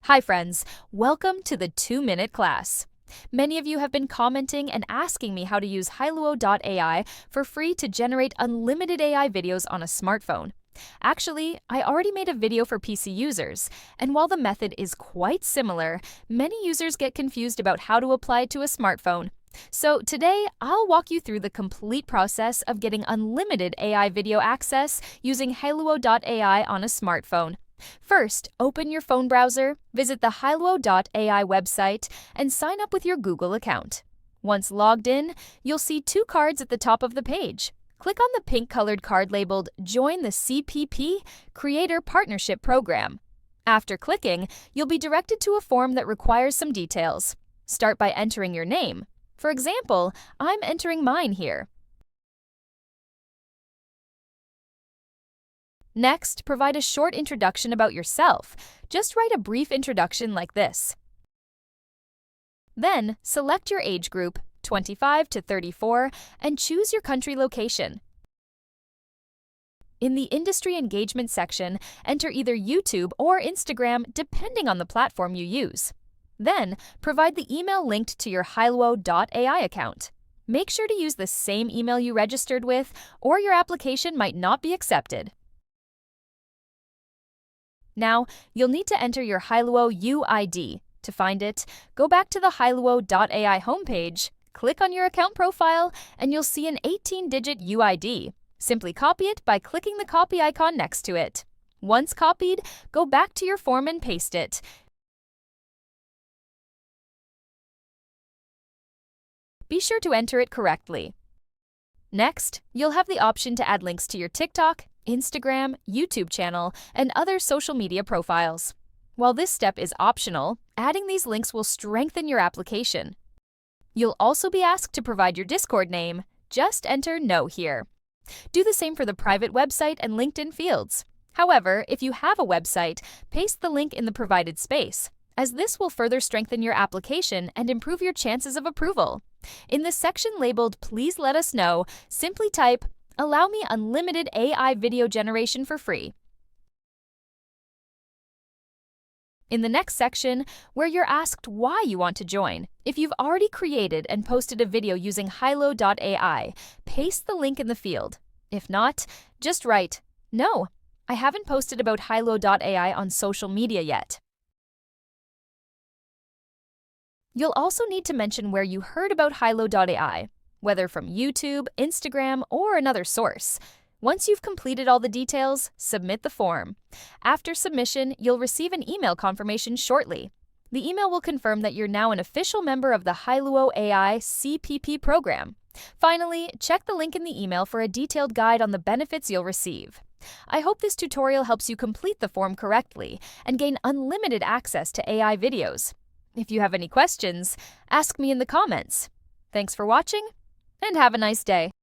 Hi friends, welcome to the 2-minute class. Many of you have been commenting and asking me how to use Hailuo AI for free to generate unlimited AI videos on a smartphone. Actually, I already made a video for PC users, and while the method is quite similar, many users get confused about how to apply it to a smartphone. So today, I'll walk you through the complete process of getting unlimited AI video access using Hailuo AI on a smartphone. First, open your phone browser, visit the Hailuo AI website, and sign up with your Google account. Once logged in, you'll see two cards at the top of the page. Click on the pink-colored card labeled Join the CPP Creator Partnership Program. After clicking, you'll be directed to a form that requires some details. Start by entering your name. For example, I'm entering mine here. Next, provide a short introduction about yourself. Just write a brief introduction like this. Then, select your age group, 25 to 34, and choose your country location. In the Industry Engagement section, enter either YouTube or Instagram depending on the platform you use. Then, provide the email linked to your Hailuo AI account. Make sure to use the same email you registered with, or your application might not be accepted. Now, you'll need to enter your Hailuo UID. To find it, go back to the Hailuo AI homepage, click on your account profile, and you'll see an 18-digit UID. Simply copy it by clicking the copy icon next to it. Once copied, go back to your form and paste it. Be sure to enter it correctly. Next, you'll have the option to add links to your TikTok, Instagram, YouTube channel, and other social media profiles. While this step is optional, adding these links will strengthen your application. You'll also be asked to provide your Discord name. Just enter No here. Do the same for the private website and LinkedIn fields. However, if you have a website, paste the link in the provided space, as this will further strengthen your application and improve your chances of approval. In the section labeled Please Let Us Know, simply type, Allow me unlimited AI video generation for free. In the next section, where you're asked why you want to join, if you've already created and posted a video using Hailuo AI, paste the link in the field. If not, just write, No, I haven't posted about Hailuo AI on social media yet. You'll also need to mention where you heard about Hailuo AI, whether from YouTube, Instagram, or another source. Once you've completed all the details, submit the form. After submission, you'll receive an email confirmation shortly. The email will confirm that you're now an official member of the Hailuo AI CPP program. Finally, check the link in the email for a detailed guide on the benefits you'll receive. I hope this tutorial helps you complete the form correctly and gain unlimited access to AI videos. If you have any questions, ask me in the comments. Thanks for watching, and have a nice day.